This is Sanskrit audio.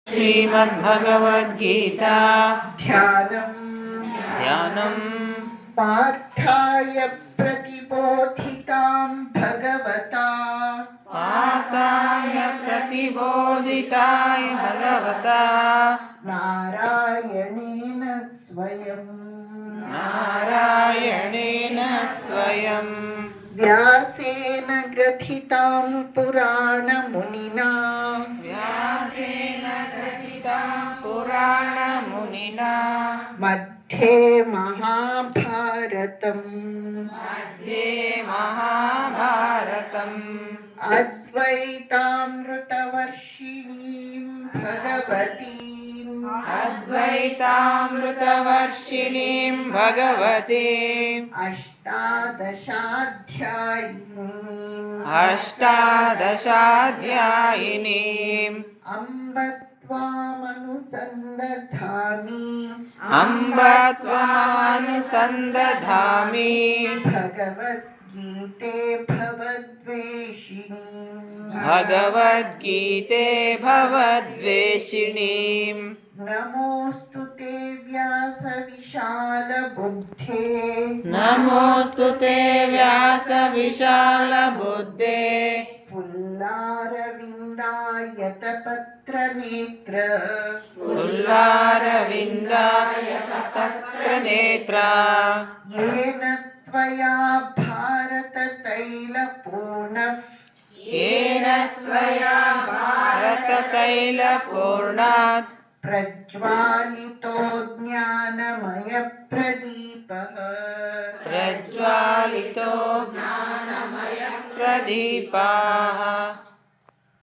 श्रीमद्भगवद्गीता ध्यानं पार्थाय प्रतिबोधितां भगवता नारायणेन स्वयं व्यासेन ग्रथितां पुराणमुनिना मध्ये महाभारतम् अद्वैतामृतवर्षिणीं भगवतीम् अष्टादशाध्यायिनीम् अम्ब त्वामनुसन्दधामि भगवद्गीते भवद्वेषिणीम् नमोऽस्तु ते व्यासविशालबुद्धे फुल्लारविन्दायतपत्रनेत्र येन त्वया भारततैलपूर्णात् प्रज्वालितो ज्ञानमयप्रदीपः